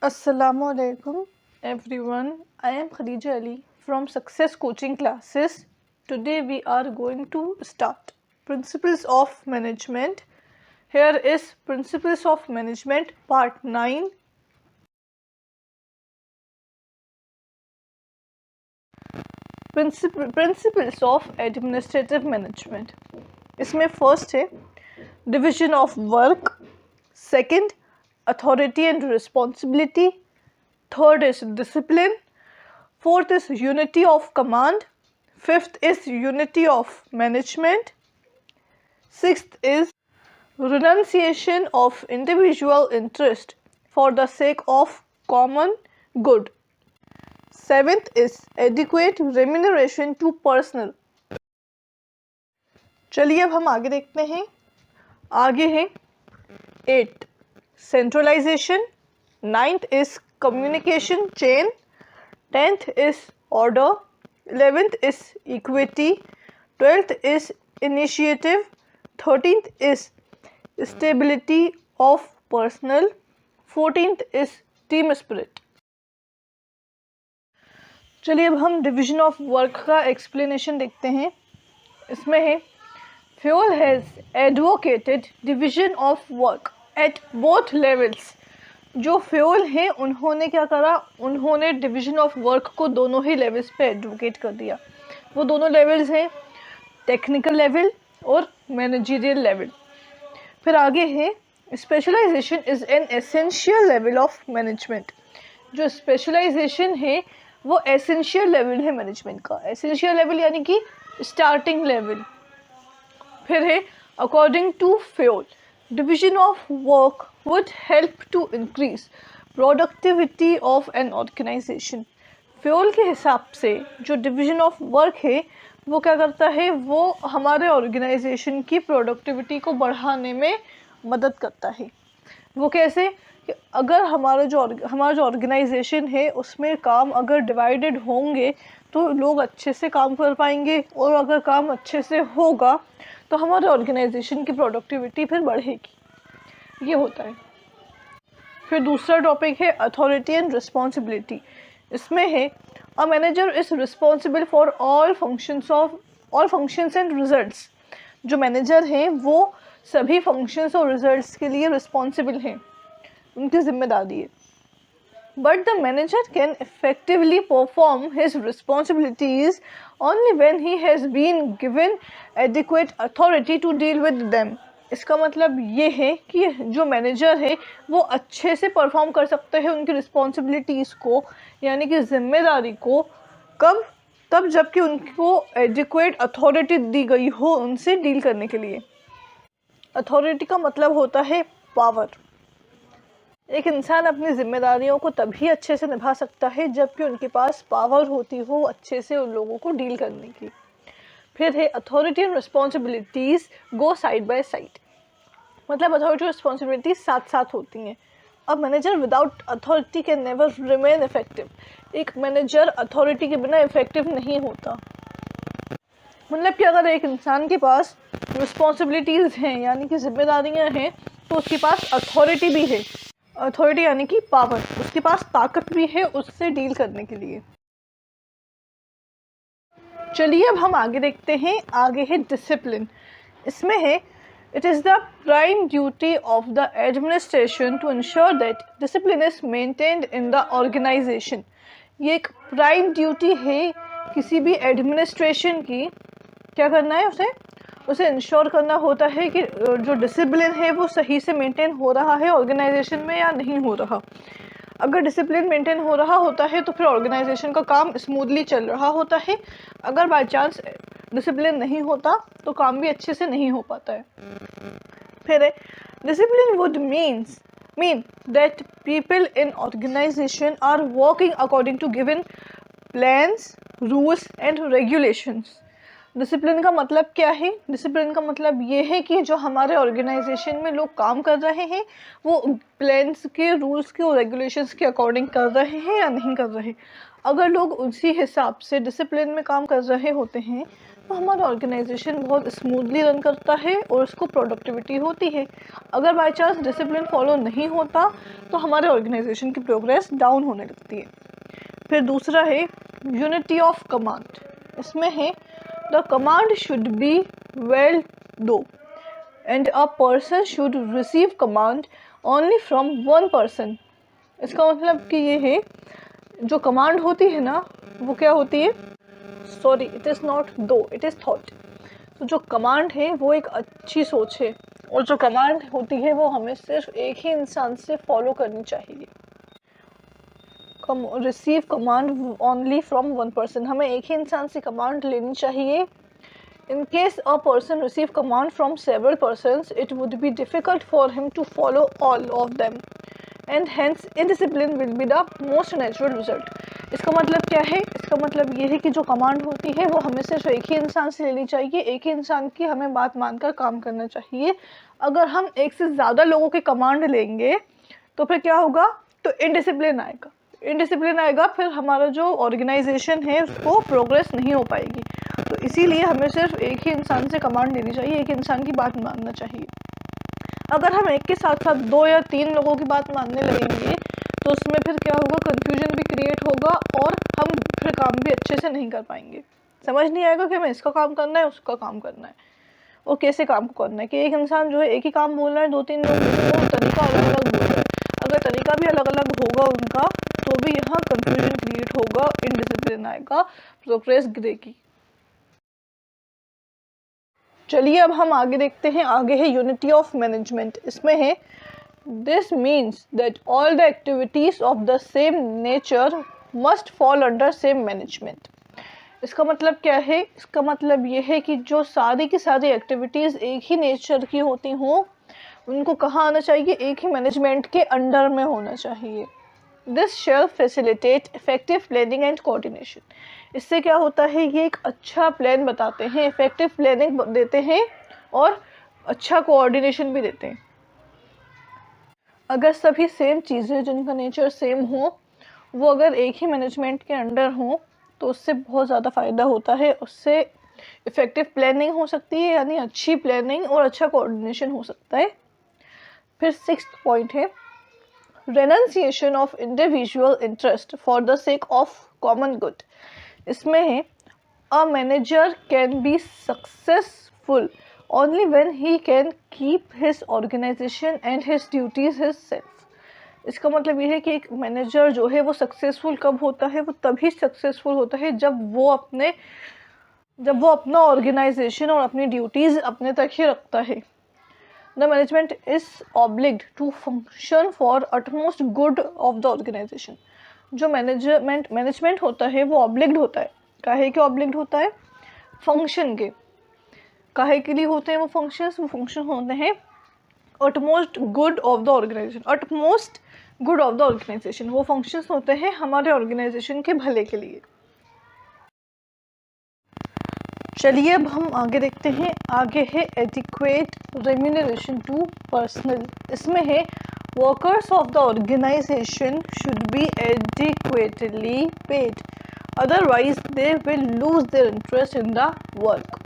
Assalamualaikum everyone. I am Khadija Ali from Success Coaching Classes. Today we are going to start Principles of Management. Here is Principles of Management Part 9. Principles of Administrative Management. इसमें first है Division of Work. Second, Authority and Responsibility. Third is Discipline. Fourth is Unity of Command. Fifth is Unity of Management. Sixth is Renunciation of individual interest for the sake of common good. Seventh is Adequate Remuneration to Personnel. चलिए अब हम आगे देखते हैं. आगे है 8 Centralization. 9th is Communication Chain. 10th is Order. 11th is Equity. 12th is Initiative. 13th is Stability of Personnel. 14th is Team Spirit. चलिए अब हम डिविजन ऑफ वर्क का एक्सप्लेनेशन देखते हैं. इसमें है Fayol has advocated division of work at both levels. जो Fayol हैं उन्होंने क्या करा, उन्होंने डिवीजन ऑफ वर्क को दोनों ही लेवल्स पे एडवोकेट कर दिया. वो दोनों लेवल्स हैं टेक्निकल लेवल और मैनेजरियल लेवल. फिर आगे है specialisation is an essential level of management. जो स्पेशलाइजेशन है वो एसेंशियल लेवल है मैनेजमेंट का. एसेंशियल लेवल यानी कि स्टार्टिंग लेवल. फिर है according to Fayol, division of work would help to increase productivity of an organization. Fayol के हिसाब से जो डिवीजन ऑफ वर्क है वो क्या करता है, वो हमारे ऑर्गेनाइजेशन की प्रोडक्टिविटी को बढ़ाने में मदद करता है. वो कैसे कि अगर हमारा जो ऑर्गेनाइजेशन है उसमें काम अगर डिवाइडेड होंगे तो लोग अच्छे से काम कर पाएंगे, और अगर काम अच्छे से होगा तो हमारे ऑर्गेनाइजेशन की प्रोडक्टिविटी फिर बढ़ेगी. ये होता है. फिर दूसरा टॉपिक है अथॉरिटी एंड रिस्पॉन्सिबिलिटी. इसमें है a manager is responsible for all functions and results. जो मैनेजर हैं वो सभी फंक्शंस और रिजल्ट्स के लिए रिस्पॉन्सिबल हैं, उनकी जिम्मेदारी है. But the manager can effectively perform his responsibilities only when he has been given adequate authority to deal with them. इसका मतलब ये है कि जो मैनेजर है वो अच्छे से परफॉर्म कर सकते हैं उनकी रिस्पॉन्सिबिलिटीज़ को, यानी कि जिम्मेदारी को, कब, तब जबकि उनको एडिक्वेट अथॉरिटी दी गई हो उनसे डील करने के लिए. अथॉरिटी का मतलब होता है पावर. एक इंसान अपनी जिम्मेदारियों को तभी अच्छे से निभा सकता है जबकि उनके पास पावर होती हो अच्छे से उन लोगों को डील करने की. फिर है authority and responsibilities go side by side. मतलब अथॉरिटी और रिस्पॉन्सिबिलिटीज साथ साथ होती हैं. अब manager without authority can never remain effective. एक मैनेजर अथॉरिटी के बिना इफेक्टिव नहीं होता. मतलब कि अगर एक इंसान के पास रिस्पॉन्सिबिलिटीज़ हैं यानी कि जिम्मेदारियां हैं तो उसके पास अथॉरिटी भी है. अथॉरिटी यानी कि पावर, उसके पास ताकत भी है उससे डील करने के लिए. चलिए अब हम आगे देखते हैं. आगे है डिसिप्लिन. इसमें है it is the prime duty of the administration to ensure that discipline is maintained in the organisation. ये एक प्राइम ड्यूटी है किसी भी एडमिनिस्ट्रेशन की. क्या करना है, उसे इंश्योर करना होता है कि जो डिसिप्लिन है वो सही से मेंटेन हो रहा है ऑर्गेनाइजेशन में या नहीं हो रहा. अगर डिसिप्लिन मेंटेन हो रहा होता है तो फिर ऑर्गेनाइजेशन का काम स्मूथली चल रहा होता है. अगर बाय चांस डिसिप्लिन नहीं होता तो काम भी अच्छे से नहीं हो पाता है. फिर discipline would mean that people in organisation are working according to given plans, rules and regulations. Discipline का मतलब क्या है? डिसिप्लिन का मतलब ये है कि जो हमारे ऑर्गेनाइजेशन में लोग काम कर रहे हैं वो प्लान्स के, रूल्स के और रेगुलेशंस के अकॉर्डिंग कर रहे हैं या नहीं कर रहे. अगर लोग उसी हिसाब से डिसिप्लिन में काम कर रहे होते हैं तो हमारा ऑर्गेनाइजेशन बहुत स्मूथली रन करता है और उसको प्रोडक्टिविटी होती है। अगर बाय चांस डिसिप्लिन फॉलो नहीं होता तो हमारे ऑर्गेनाइजेशन की प्रोग्रेस डाउन होने लगती है। फिर दूसरा है यूनिटी ऑफ कमांड। इसमें है the command should be well दो and a person should receive command only from one person. इसका मतलब कि ये है जो कमांड होती है ना वो क्या होती है, सॉरी इट इज़ नॉट दो, इट इज़ थॉट। तो जो कमांड है वो एक अच्छी सोच है और जो कमांड होती है वो हमें सिर्फ एक ही इंसान से फॉलो करनी चाहिए। Receive command only from one person, हमें एक ही इंसान से कमांड लेनी चाहिए। In case a person receive command from several persons, it would be difficult for him to follow all of them, and hence indiscipline will be the most natural result. इसका मतलब क्या है? इसका मतलब ये है कि जो कमांड होती है वो हमें सिर्फ एक ही इंसान से लेनी चाहिए, एक ही इंसान की हमें बात मानकर काम करना चाहिए। अगर हम एक से ज़्यादा लोगों के कमांड लेंगे तो फिर क्या होगा, तो इनडिसिप्लिन आएगा। इनडिसिप्लिन आएगा फिर हमारा जो ऑर्गेनाइजेशन है उसको प्रोग्रेस नहीं हो पाएगी। तो इसीलिए हमें सिर्फ एक ही इंसान से कमांड लेनी चाहिए, एक इंसान की बात मानना चाहिए। अगर हम एक के साथ साथ 2 या 3 लोगों की बात मानने लगेंगे तो उसमें फिर क्या होगा, कन्फ्यूजन भी क्रिएट होगा और हम फिर काम भी अच्छे से नहीं कर पाएंगे। समझ नहीं आएगा कि हमें इसका काम करना है, उसका काम करना है और कैसे काम को करना है। कि एक इंसान जो है एक ही काम बोल रहा है, 2-3 लोग वो तरीका अलग अलग बोल रहा है। अगर तरीका भी अलग अलग होगा उनका तो भी यहाँ कन्फ्यूजन क्रिएट होगा, इनडिसिप्लिन आएगा, प्रोग्रेस गिरेगी। चलिए अब हम आगे देखते हैं। आगे है यूनिटी ऑफ मैनेजमेंट। इसमें है this means that all the activities of the same nature must fall under same management. इसका मतलब क्या है? इसका मतलब ये है कि जो सारी की सारी एक्टिविटीज़ एक ही नेचर की होती हों उनको कहाँ आना चाहिए, एक ही मैनेजमेंट के अंडर में होना चाहिए। This shall facilitate effective planning and coordination. इससे क्या होता है, ये एक अच्छा प्लान बताते हैं, इफेक्टिव प्लानिंग देते हैं और अच्छा कोऑर्डिनेशन भी देते हैं। अगर सभी सेम चीज़ें जिनका नेचर सेम हो वो अगर एक ही मैनेजमेंट के अंडर हों तो उससे बहुत ज़्यादा फ़ायदा होता है। उससे इफ़ेक्टिव प्लानिंग हो सकती है, यानी अच्छी प्लानिंग और अच्छा कोऑर्डिनेशन हो सकता है। फिर 6th पॉइंट है renunciation of individual interest for the sake of common good. इसमें है a manager can be successful only when he can keep his organisation and his duties himself. इसका मतलब ये है कि एक मैनेजर जो है वो सक्सेसफुल कब होता है, वो तभी सक्सेसफुल होता है जब वो अपना ऑर्गेनाइजेशन और अपनी ड्यूटीज़ अपने तक ही रखता है। The management is obliged to function for utmost good of the organisation. जो मैनेजमेंट होता है वो ऑब्लिग्ड होता है। काहे के ऑब्लिग्ड होता है? फंक्शन के। काहे के लिए होते हैं वो फंक्शंस? वो फंक्शन होते हैं utmost good of the organisation. Utmost good of the organisation वो फंक्शंस होते हैं हमारे ऑर्गेनाइजेशन के भले के लिए। चलिए अब हम आगे देखते हैं। आगे है एडिक्वेट रेम्यूनरेशन टू पर्सनल। इसमें है workers of the organisation should be adequately paid, otherwise they will lose their interest in the work.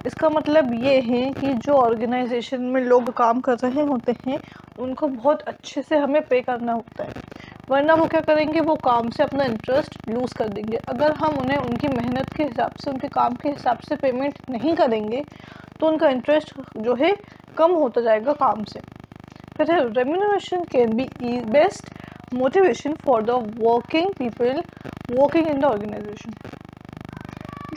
इसका मतलब ये है कि जो ऑर्गेनाइजेशन में लोग काम कर रहे होते हैं उनको बहुत अच्छे से हमें पे करना होता है, वरना वो क्या करेंगे, वो काम से अपना इंटरेस्ट लूज़ कर देंगे। अगर हम उन्हें उनकी मेहनत के हिसाब से, उनके काम के हिसाब से पेमेंट नहीं करेंगे तो उनका इंटरेस्ट जो है कम होता जाएगा काम से। फिर remuneration can be best motivation for the working people working in the organisation.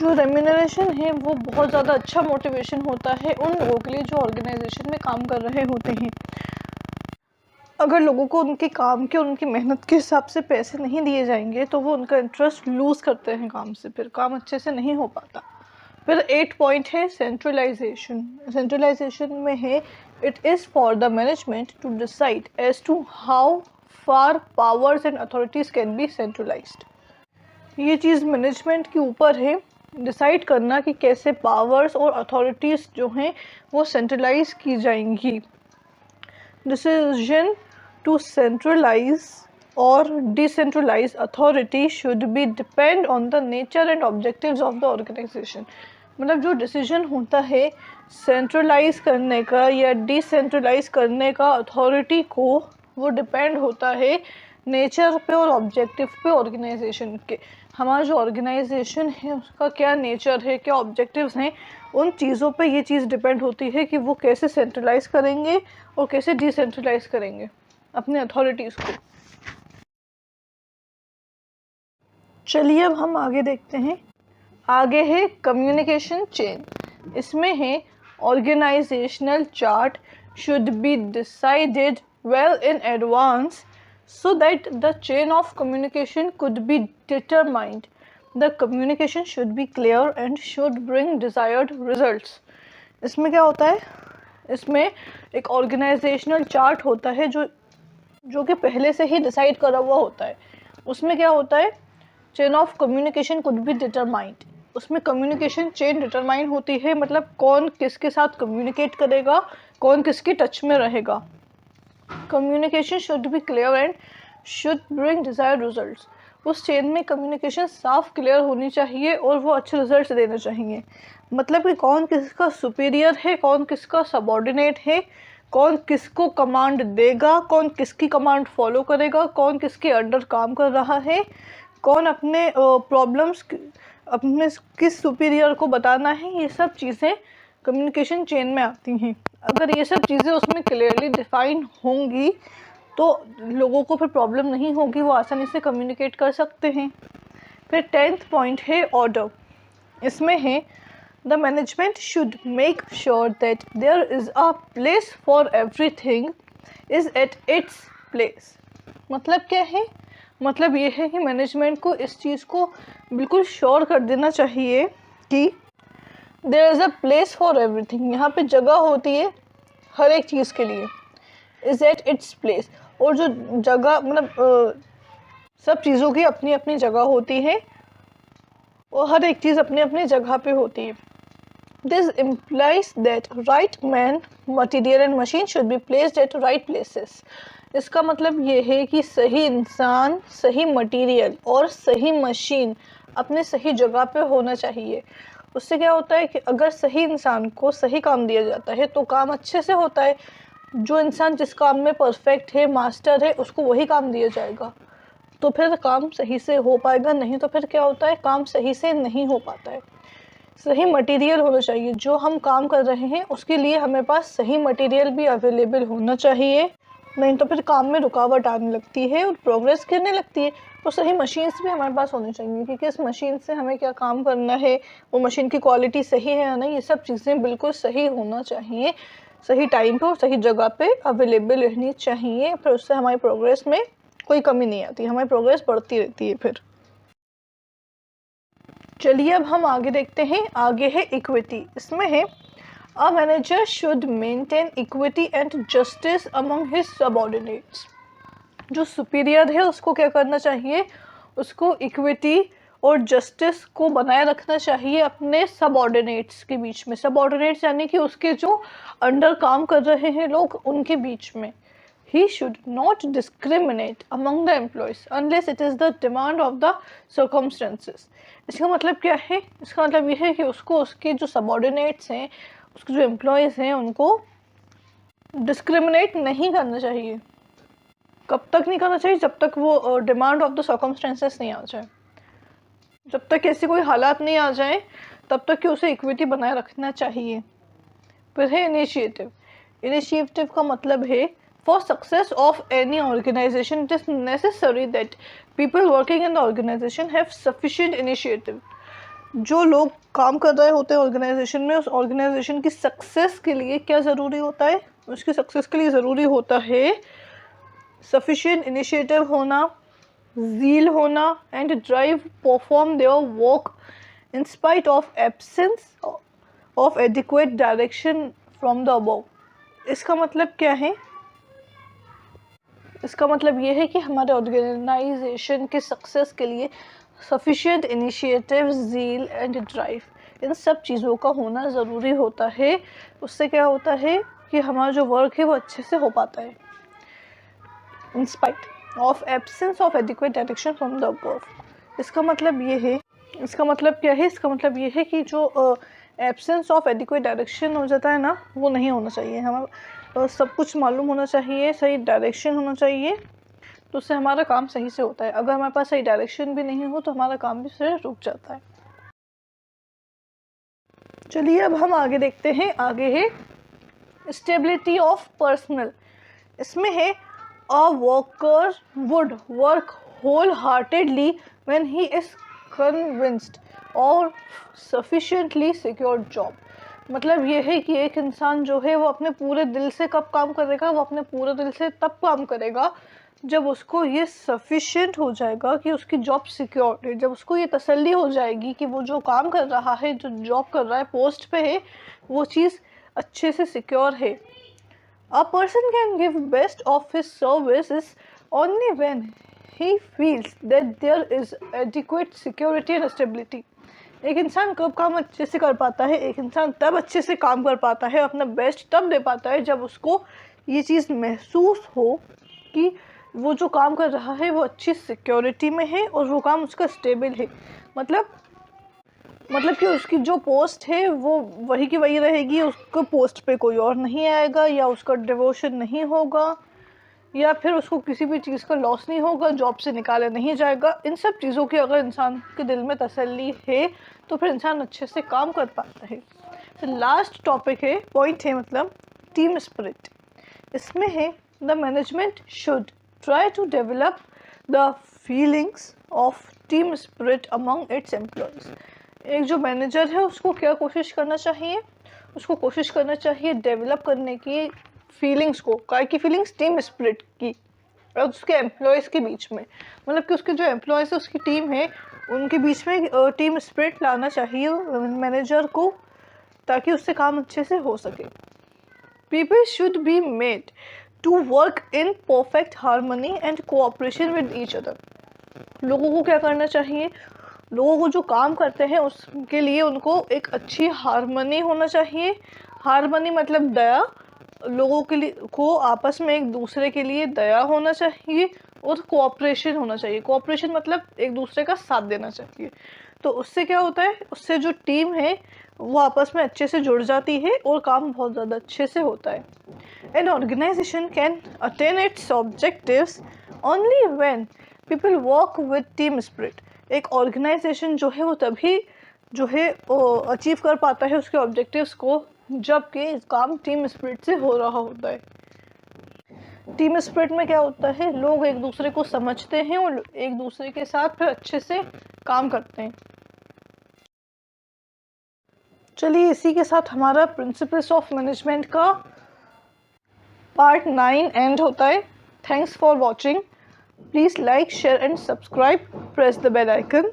जो रेम्यूनरेशन है वो बहुत ज़्यादा अच्छा मोटिवेशन होता है उन लोगों के लिए जो ऑर्गेनाइजेशन में काम कर रहे होते हैं। अगर लोगों को उनके काम के, उनकी मेहनत के हिसाब से पैसे नहीं दिए जाएंगे तो वो उनका इंटरेस्ट लूज़ करते हैं काम से, फिर काम अच्छे से नहीं हो पाता। फिर 8 पॉइंट है सेंट्रलाइजेशन। सेंट्रलाइजेशन में है it is for the management to decide as to how far powers and authorities can be centralised. ये चीज़ मैनेजमेंट के ऊपर है डिसाइड करना कि कैसे पावर्स और अथॉरिटीज़ जो हैं वो सेंट्रलाइज की जाएंगी। डिसीजन टू सेंट्रलाइज और decentralise authority should be depend on the nature and objectives of the organisation. मतलब जो डिसीजन होता है सेंट्रलाइज करने का या डिसेंट्रलाइज करने का अथॉरिटी को, वो डिपेंड होता है नेचर पे और ऑब्जेक्टिव पे ऑर्गेनाइजेशन के। हमारा जो ऑर्गेनाइजेशन है उसका क्या नेचर है, क्या ऑब्जेक्टिव्स हैं, उन चीज़ों पे ये चीज़ डिपेंड होती है कि वो कैसे सेंट्रलाइज करेंगे और कैसे डिसेंट्रलाइज करेंगे अपने अथॉरिटीज़ को। चलिए अब हम आगे देखते हैं। आगे है कम्युनिकेशन चेन। इसमें है organisational chart should be decided well in advance so that the chain of communication could be determined. The communication should be clear and should bring desired results. इसमें क्या होता है, इसमें एक ऑर्गेनाइजेशनल चार्ट होता है जो कि पहले से ही डिसाइड करा हुआ होता है। उसमें क्या होता है, chain of communication could be determined. उसमें कम्युनिकेशन चेन डिटरमाइन होती है, मतलब कौन किसके साथ कम्युनिकेट करेगा, कौन किसके टच में रहेगा। Communication should be clear and should bring desired results. उस चेन में कम्युनिकेशन साफ क्लियर होनी चाहिए और वो अच्छे रिजल्ट्स देने चाहिए। मतलब कि कौन किसका सुपीरियर है, कौन किसका सबॉर्डिनेट है, कौन किसको कमांड देगा, कौन किसकी कमांड फॉलो करेगा, कौन किसके अंडर काम कर रहा है, कौन अपने प्रॉब्लम्स अपने किस सुपीरियर को बताना है। ये सब चीज़ें कम्युनिकेशन चेन में आती हैं। अगर ये सब चीज़ें उसमें क्लियरली डिफाइन होंगी तो लोगों को फिर प्रॉब्लम नहीं होगी, वो आसानी से कम्युनिकेट कर सकते हैं। फिर 10th पॉइंट है ऑर्डर। इसमें है the management should make sure that there is a place for everything is at its place. मतलब क्या है, मतलब ये है कि मैनेजमेंट को इस चीज़ को बिल्कुल श्योर कर देना चाहिए कि there is a place for everything. यहाँ पे जगह होती है हर एक चीज़ के लिए, इज़ एट इट्स प्लेस। और जो जगह मतलब सब चीज़ों की अपनी अपनी जगह होती है और हर एक चीज़ अपनी अपनी जगह पे होती है। This implies that right man, material and machine should be placed at right places. इसका मतलब ये है कि सही इंसान, सही मटेरियल और सही मशीन अपने सही जगह पे होना चाहिए। उससे क्या होता है कि अगर सही इंसान को सही काम दिया जाता है तो काम अच्छे से होता है। जो इंसान जिस काम में परफेक्ट है, मास्टर है, उसको वही काम दिया जाएगा तो फिर काम सही से हो पाएगा, नहीं तो फिर क्या होता है, काम सही से नहीं हो पाता है। सही मटेरियल होना चाहिए, जो हम काम कर रहे हैं उसके लिए हमें पास सही मटेरियल भी अवेलेबल होना चाहिए, नहीं तो फिर काम में रुकावट आने लगती है और प्रोग्रेस गिरने लगती है। तो सही मशीन्स भी हमारे पास होनी चाहिए कि किस मशीन से हमें क्या काम करना है, वो मशीन की क्वालिटी सही है या नहीं, ये सब चीज़ें बिल्कुल सही होना चाहिए, सही टाइम पे और सही जगह पे अवेलेबल रहनी चाहिए। फिर उससे हमारी प्रोग्रेस में कोई कमी नहीं आती, हमारी प्रोग्रेस बढ़ती रहती है। फिर चलिए अब हम आगे देखते हैं। आगे है इक्विटी। इसमें है a manager should maintain equity and justice among his subordinates. जो सुपीरियर है उसको क्या करना चाहिए, उसको इक्विटी और जस्टिस को बनाए रखना चाहिए अपने सबऑर्डिनेट्स के बीच में। सबऑर्डिनेट्स यानी कि उसके जो अंडर काम कर रहे हैं लोग, उनके बीच में। He should not discriminate among the employees unless it is the demand of the circumstances. इसका मतलब क्या है, इसका मतलब यह है कि उसको उसके जो सबऑर्डिनेट्स हैं, उसके जो एम्प्लॉयज़ हैं, उनको डिस्क्रिमिनेट नहीं करना चाहिए। कब तक नहीं करना चाहिए, जब तक वो डिमांड ऑफ द सर्कमस्टेंसेस नहीं आ जाए, जब तक ऐसे कोई हालात नहीं आ जाए तब तक कि उसे इक्विटी बनाए रखना चाहिए। फिर है इनिशिएटिव। इनिशिएटिव का मतलब है for success of any organization it is necessary that people working in the organization have sufficient initiative. जो लोग काम कर रहे होते हैं ऑर्गेनाइजेशन में, उस ऑर्गेनाइजेशन की सक्सेस के लिए क्या ज़रूरी होता है, उसकी सक्सेस के लिए ज़रूरी होता है सफिशिएंट इनिशिएटिव होना, ज़ील होना and drive perform their work in spite of absence of adequate direction from the above. इसका मतलब क्या है, इसका मतलब ये है कि हमारे ऑर्गेनाइजेशन के सक्सेस के लिए sufficient initiative, zeal and drive, इन सब चीज़ों का होना ज़रूरी होता है। उससे क्या होता है कि हमारा जो वर्क है वो अच्छे से हो पाता है। In spite of absence of adequate direction from the above. इसका मतलब ये है, इसका मतलब क्या है, इसका मतलब ये है कि जो एब्सेंस ऑफ एडिक्वेट डायरेक्शन हो जाता है ना, वो नहीं होना चाहिए। हमें सब कुछ मालूम होना चाहिए, सही डायरेक्शन होना चाहिए, तो उससे हमारा काम सही से होता है। अगर हमारे पास सही डायरेक्शन भी नहीं हो तो हमारा काम भी फिर रुक जाता है। चलिए अब हम आगे देखते हैं। आगे है स्टेबिलिटी ऑफ पर्सनल। इसमें है a worker would work wholeheartedly when he is convinced और सफिशिएंटली सिक्योर्ड जॉब। मतलब ये है कि एक इंसान जो है वो अपने पूरे दिल से कब काम करेगा, वो अपने पूरे दिल से तब काम करेगा जब उसको ये सफिशिएंट हो जाएगा कि उसकी जॉब सिक्योर है, जब उसको ये तसल्ली हो जाएगी कि वो जो काम कर रहा है, जो जॉब कर रहा है, पोस्ट पे है, वो चीज़ अच्छे से सिक्योर है। A person can give best of his services only when he feels that there is adequate security and stability. एक इंसान कब काम अच्छे से कर पाता है, एक इंसान तब अच्छे से काम कर पाता है, अपना बेस्ट तब दे पाता है जब उसको ये चीज़ महसूस हो कि वो जो काम कर रहा है वो अच्छी सिक्योरिटी में है और वो काम उसका स्टेबल है। मतलब कि उसकी जो पोस्ट है वो वही की वही रहेगी, उसको पोस्ट पे कोई और नहीं आएगा, या उसका डिवोशन नहीं होगा, या फिर उसको किसी भी चीज़ का लॉस नहीं होगा, जॉब से निकाला नहीं जाएगा। इन सब चीज़ों की अगर इंसान के दिल में तसल्ली है तो फिर इंसान अच्छे से काम कर पाता है। तो लास्ट टॉपिक है, पॉइंट है मतलब टीम स्पिरिट। इसमें है the management should try to develop the feelings of team spirit among its employees. एक जो मैनेजर है उसको क्या कोशिश करना चाहिए, उसको कोशिश करना चाहिए डेवलप करने की फीलिंग्स को। काय की फीलिंग्स? टीम स्पिरिट की, और उसके एम्प्लॉयज़ के बीच में, मतलब कि उसके जो एम्प्लॉयज़ है, उसकी टीम है, उनके बीच में टीम स्पिरिट लाना चाहिए मैनेजर को, ताकि उससे काम अच्छे से हो सके। People should be made to work in perfect harmony and cooperation with each other. लोगों को क्या करना चाहिए, लोगों को जो काम करते हैं उसके लिए उनको एक अच्छी हार्मनी होना चाहिए। हार्मनी मतलब दया, लोगों के लिए को आपस में एक दूसरे के लिए दया होना चाहिए, और कोऑपरेशन होना चाहिए। कोऑपरेशन मतलब एक दूसरे का साथ देना चाहिए। तो उससे क्या होता है, उससे जो टीम है वो आपस में अच्छे से जुड़ जाती है और काम बहुत ज़्यादा अच्छे से होता है। An organisation can attain its objectives only when people work with team spirit. एक ऑर्गेनाइजेशन जो है वो तभी जो है अचीव कर पाता है उसके ऑब्जेक्टिव्स को जबकि काम टीम स्पिरिट से हो रहा होता है। टीम स्पिरिट में क्या होता है, लोग एक दूसरे को समझते हैं और एक दूसरे के साथ फिर अच्छे से काम करते हैं। चलिए इसी के साथ हमारा प्रिंसिपल्स ऑफ मैनेजमेंट का पार्ट 9 एंड होता है। Thanks for watching. Please like, share and subscribe. Press the bell icon.